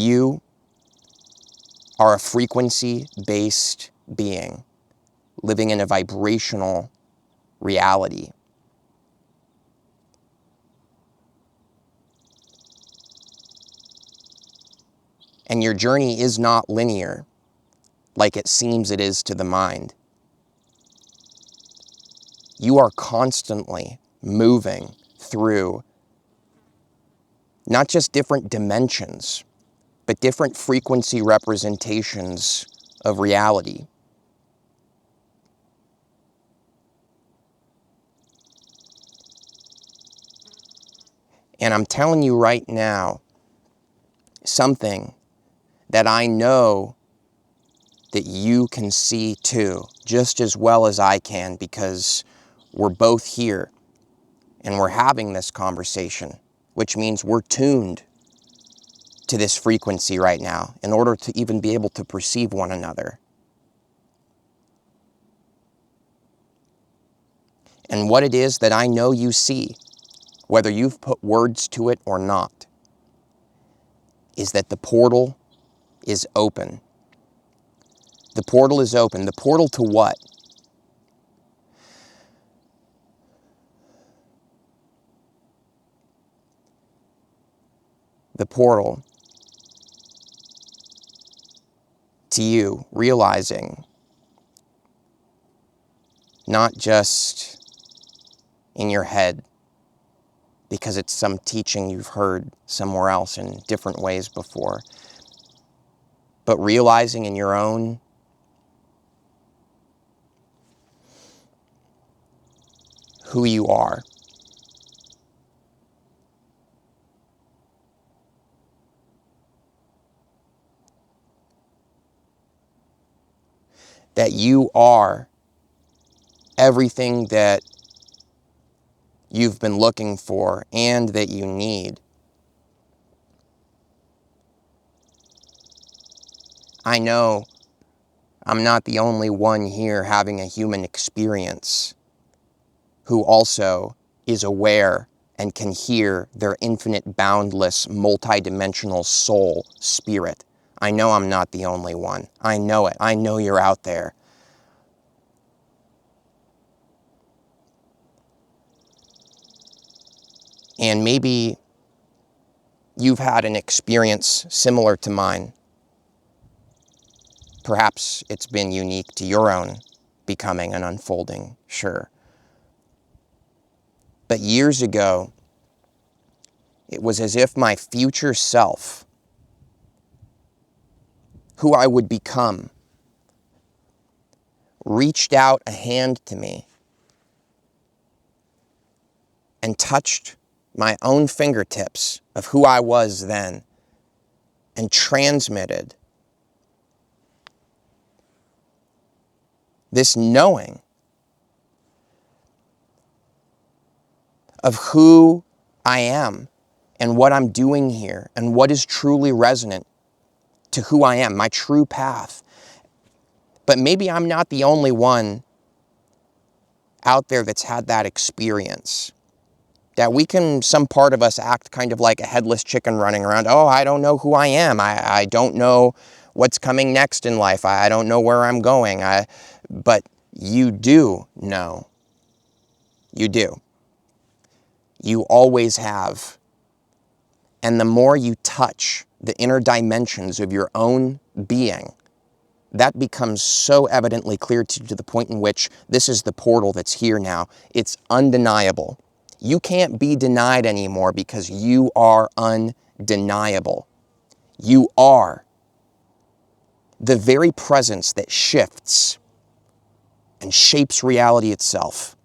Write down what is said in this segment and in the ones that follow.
You are a frequency-based being living in a vibrational reality. And your journey is not linear, like it seems it is to the mind. You are constantly moving through not just different dimensions, but different frequency representations of reality. And I'm telling you right now, something that I know that you can see too, just as well as I can, because we're both here and we're having this conversation, which means we're tuned to this frequency right now in order to even be able to perceive one another. And what it is that I know you see, whether you've put words to it or not, is that the portal is open. The portal is open. The portal to what? The portal to you realizing, not just in your head, because it's some teaching you've heard somewhere else in different ways before, but realizing in your own who you are. That you are everything that you've been looking for and that you need. I know I'm not the only one here having a human experience who also is aware and can hear their infinite, boundless, multidimensional soul, spirit. I know I'm not the only one. I know it. I know you're out there. And maybe you've had an experience similar to mine. Perhaps it's been unique to your own becoming and unfolding, sure. But years ago, it was as if my future self, who I would become, reached out a hand to me and touched my own fingertips of who I was then and transmitted this knowing of who I am and what I'm doing here and what is truly resonant to who I am, my true path. But maybe I'm not the only one out there that's had that experience. That we can, some part of us act kind of like a headless chicken running around. Oh, I don't know who I am. I don't know what's coming next in life. I don't know where I'm going. But you do know. You do. You always have. And the more you touch the inner dimensions of your own being, that becomes so evidently clear to the point in which this is the portal that's here now. It's undeniable. You can't be denied anymore because you are undeniable. You are the very presence that shifts and shapes reality itself.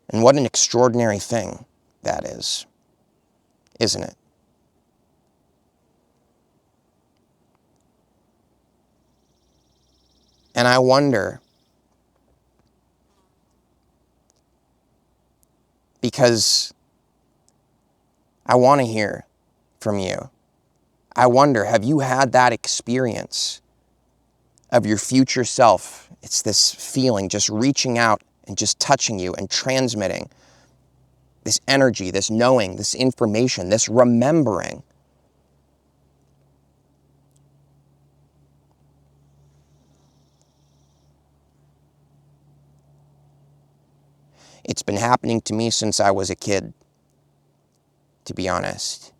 And what an extraordinary thing that is, isn't it? And I wonder, because I want to hear from you. I wonder, have you had that experience of your future self? It's this feeling just reaching out and just touching you and transmitting this energy, this knowing, this information, this remembering. It's been happening to me since I was a kid, to be honest.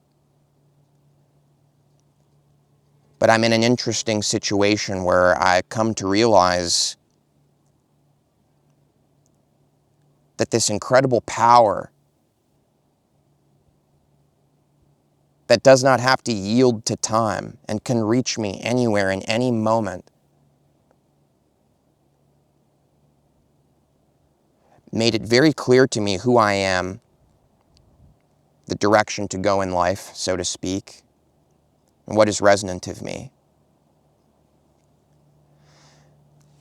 But I'm in an interesting situation where I come to realize that this incredible power that does not have to yield to time and can reach me anywhere in any moment made it very clear to me who I am, the direction to go in life, so to speak, and what is resonant of me.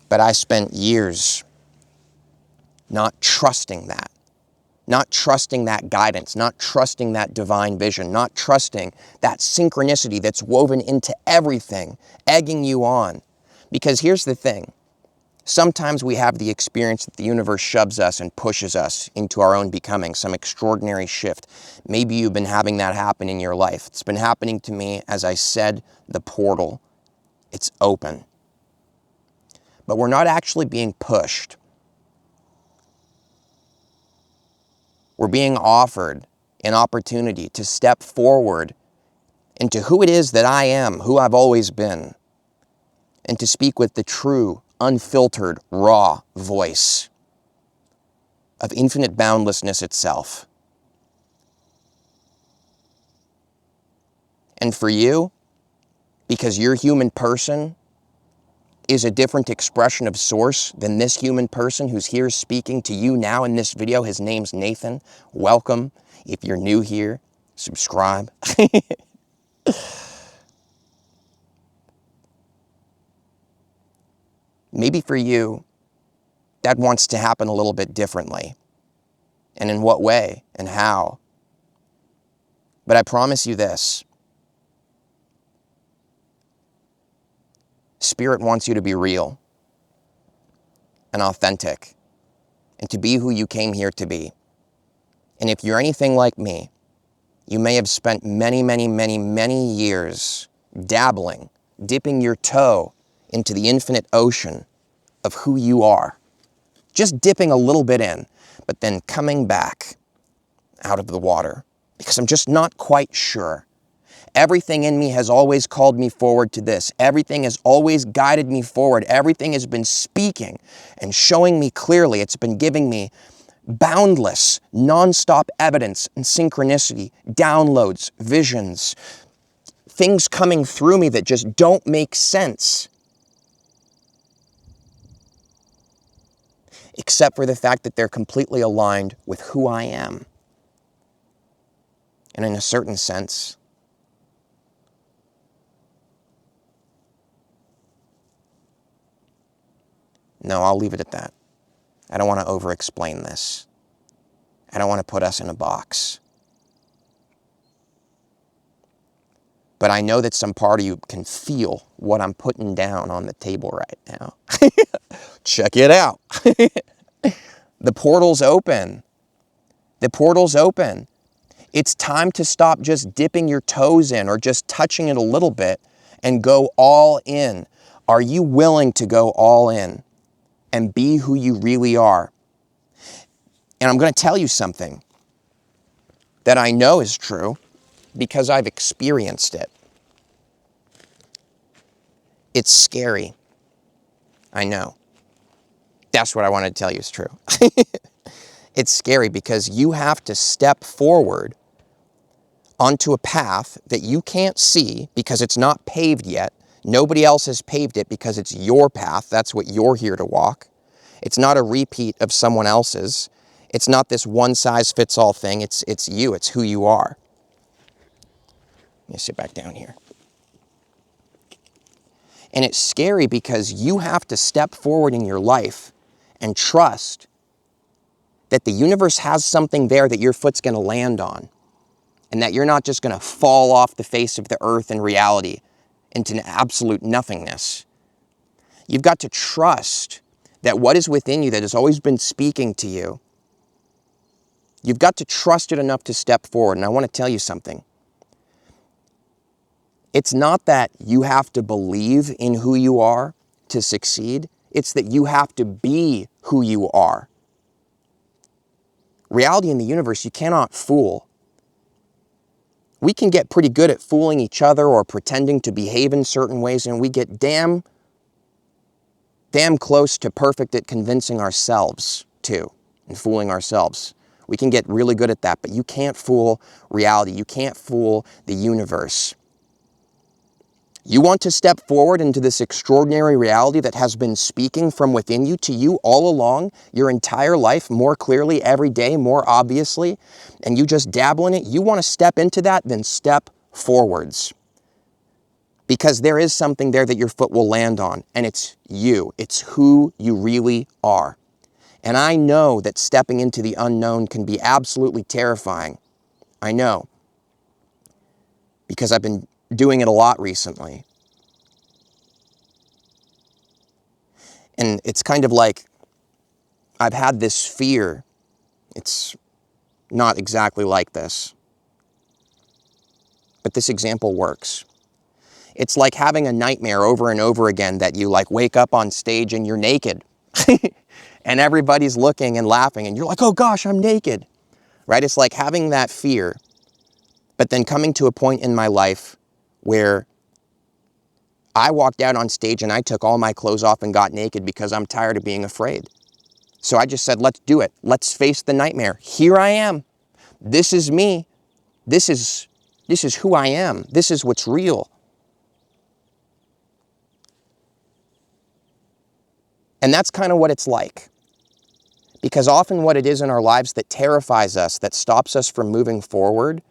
But I spent years not trusting that. Not trusting that guidance, not trusting that divine vision, not trusting that synchronicity that's woven into everything, egging you on. Because here's the thing. Sometimes we have the experience that the universe shoves us and pushes us into our own becoming, some extraordinary shift. Maybe you've been having that happen in your life. It's been happening to me. As I said, the portal, it's open. But we're not actually being pushed. We're being offered an opportunity to step forward into who it is that I am, who I've always been, and to speak with the true, unfiltered, raw voice of infinite boundlessness itself. And for you, because your human person is a different expression of source than this human person who's here speaking to you now in this video. His name's Nathan. Welcome. If you're new here, subscribe. Maybe for you, that wants to happen a little bit differently. And in what way and how? But I promise you this. Spirit wants you to be real and authentic and to be who you came here to be. And if you're anything like me, you may have spent many, many, many, many years dabbling, dipping your toe into the infinite ocean of who you are. Just dipping a little bit in, but then coming back out of the water because I'm just not quite sure. Everything in me has always called me forward to this. Everything has always guided me forward. Everything has been speaking and showing me clearly. It's been giving me boundless, non-stop evidence and synchronicity, downloads, visions, things coming through me that just don't make sense. Except for the fact that they're completely aligned with who I am. And in a certain sense, no, I'll leave it at that. I don't want to over-explain this. I don't want to put us in a box. But I know that some part of you can feel what I'm putting down on the table right now. Check it out. The portal's open. The portal's open. It's time to stop just dipping your toes in or just touching it a little bit and go all in. Are you willing to go all in and be who you really are? And I'm going to tell you something that I know is true because I've experienced it. It's scary. I know. That's what I wanted to tell you is true. It's scary because you have to step forward onto a path that you can't see because it's not paved yet. Nobody else has paved it because it's your path. That's what you're here to walk. It's not a repeat of someone else's. It's not this one-size-fits-all thing. It's you. It's who you are. Let me sit back down here. And it's scary because you have to step forward in your life and trust that the universe has something there that your foot's going to land on, and that you're not just going to fall off the face of the earth in reality into an absolute nothingness. You've got to trust that what is within you that has always been speaking to you You've got to trust it enough to step forward. And I want to tell you something. It's not that you have to believe in who you are to succeed. It's that you have to be who you are. Reality in the universe, you cannot fool. We can get pretty good at fooling each other or pretending to behave in certain ways, and we get damn close to perfect at convincing ourselves too, and fooling ourselves. We can get really good at that, but you can't fool reality. You can't fool the universe. You want to step forward into this extraordinary reality that has been speaking from within you to you all along, your entire life, more clearly every day, more obviously, and you just dabble in it. You want to step into that, then step forwards. Because there is something there that your foot will land on, and it's you. It's who you really are. And I know that stepping into the unknown can be absolutely terrifying. I know. Because I've been doing it a lot recently. And it's kind of like I've had this fear. It's not exactly like this. But this example works. It's like having a nightmare over and over again that you like wake up on stage and you're naked. And everybody's looking and laughing and you're like, oh gosh, I'm naked. Right? It's like having that fear, but then coming to a point in my life where I walked out on stage and I took all my clothes off and got naked because I'm tired of being afraid. So I just said, let's do it. Let's face the nightmare. Here I am. This is me. This is who I am. This is what's real. And that's kind of what it's like. Because often what it is in our lives that terrifies us, that stops us from moving forward,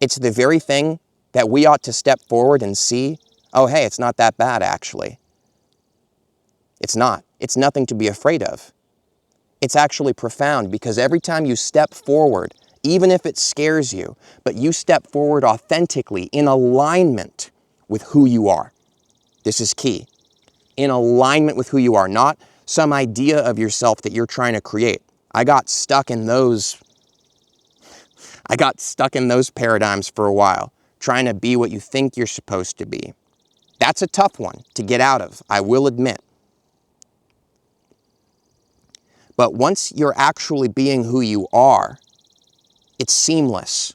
it's the very thing that we ought to step forward and see, oh, hey, it's not that bad, actually. It's not. It's nothing to be afraid of. It's actually profound because every time you step forward, even if it scares you, but you step forward authentically in alignment with who you are. This is key. In alignment with who you are, not some idea of yourself that you're trying to create. I got stuck in those paradigms for a while, trying to be what you think you're supposed to be. That's a tough one to get out of, I will admit. But once you're actually being who you are, it's seamless.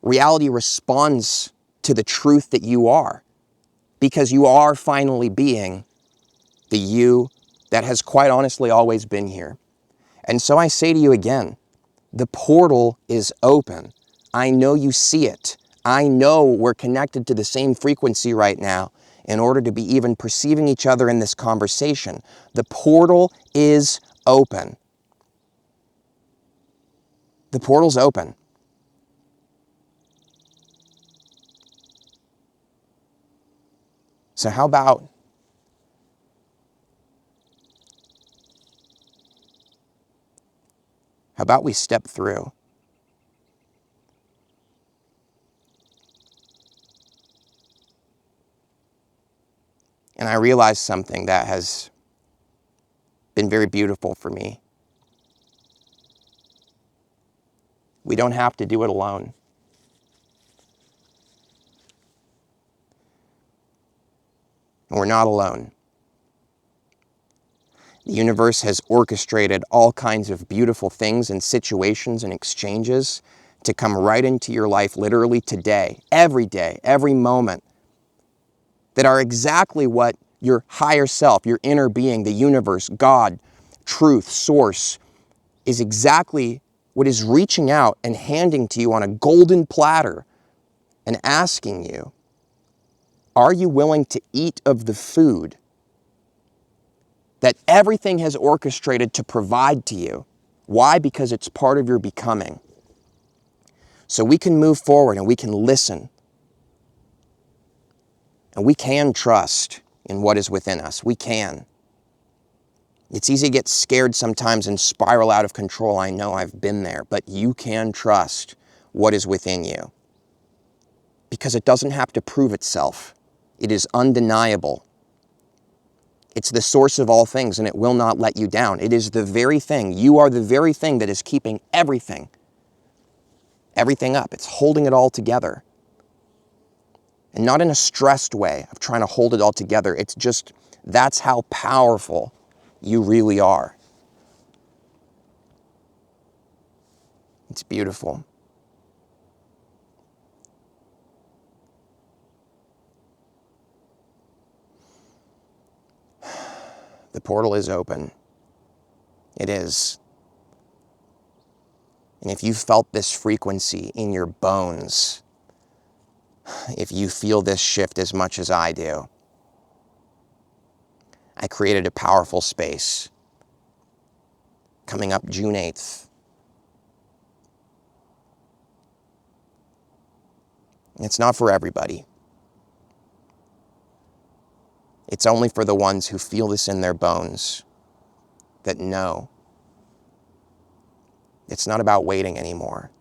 Reality responds to the truth that you are, because you are finally being the you that has quite honestly always been here. And so I say to you again, the portal is open. I know you see it. I know we're connected to the same frequency right now in order to be even perceiving each other in this conversation. The portal is open. The portal's open. So how about we step through? And I realized something that has been very beautiful for me. We don't have to do it alone. And we're not alone. The universe has orchestrated all kinds of beautiful things and situations and exchanges to come right into your life literally today, every moment, that are exactly what your higher self, your inner being, the universe, God, truth, source, is exactly what is reaching out and handing to you on a golden platter and asking you, are you willing to eat of the food that everything has orchestrated to provide to you? Why? Because it's part of your becoming. So we can move forward and we can listen. And we can trust in what is within us. We can. It's easy to get scared sometimes and spiral out of control. I know, I've been there. But you can trust what is within you. Because it doesn't have to prove itself. It is undeniable. It's the source of all things, and it will not let you down. It is the very thing. You are the very thing that is keeping everything up. It's holding it all together. And not in a stressed way of trying to hold it all together. It's just, that's how powerful you really are. It's beautiful. The portal is open. It is. And if you felt this frequency in your bones, if you feel this shift as much as I do, I created a powerful space coming up June 8th. It's not for everybody. It's only for the ones who feel this in their bones, that know it's not about waiting anymore.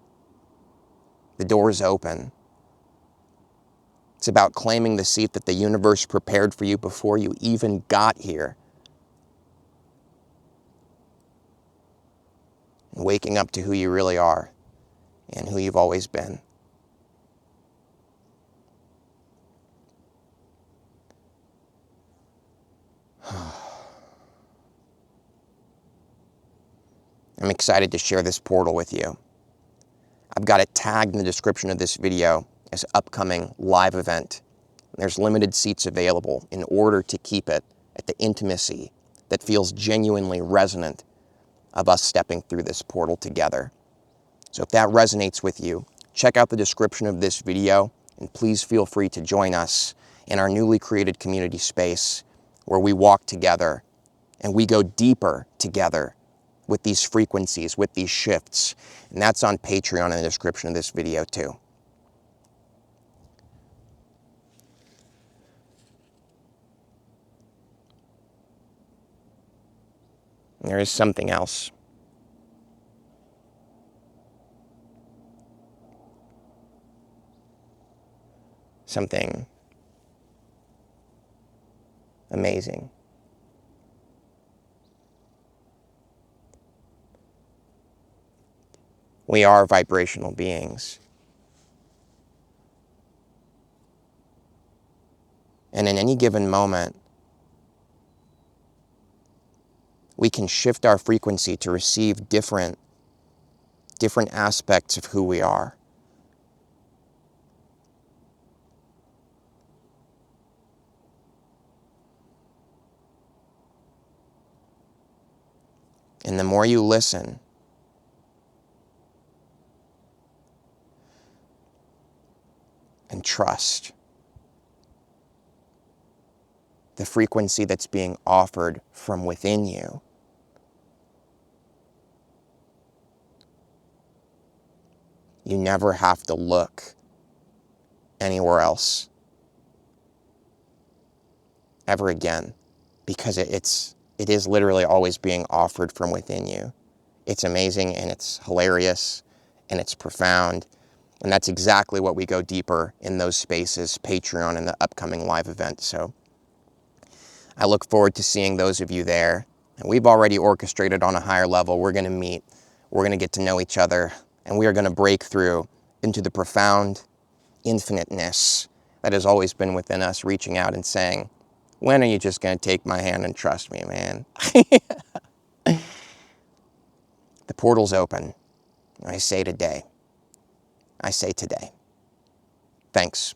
The door is open. It's about claiming the seat that the universe prepared for you before you even got here. And waking up to who you really are and who you've always been. I'm excited to share this portal with you. I've got it tagged in the description of this video as upcoming live event. There's limited seats available in order to keep it at the intimacy that feels genuinely resonant of us stepping through this portal together. So if that resonates with you, check out the description of this video and please feel free to join us in our newly created community space where we walk together and we go deeper together with these frequencies, with these shifts. And that's on Patreon in the description of this video too. And there is something else. Something amazing. We are vibrational beings. And in any given moment, we can shift our frequency to receive different aspects of who we are. And the more you listen, and trust the frequency that's being offered from within you, you never have to look anywhere else ever again, because it is literally always being offered from within you. It's amazing and it's hilarious and it's profound. And that's exactly what we go deeper in those spaces, Patreon and the upcoming live event. So I look forward to seeing those of you there. And we've already orchestrated on a higher level. We're going to meet, we're going to get to know each other, and we are going to break through into the profound infiniteness that has always been within us, reaching out and saying, when are you just going to take my hand and trust me, man? The portal's open. I say today. I say today. Thanks.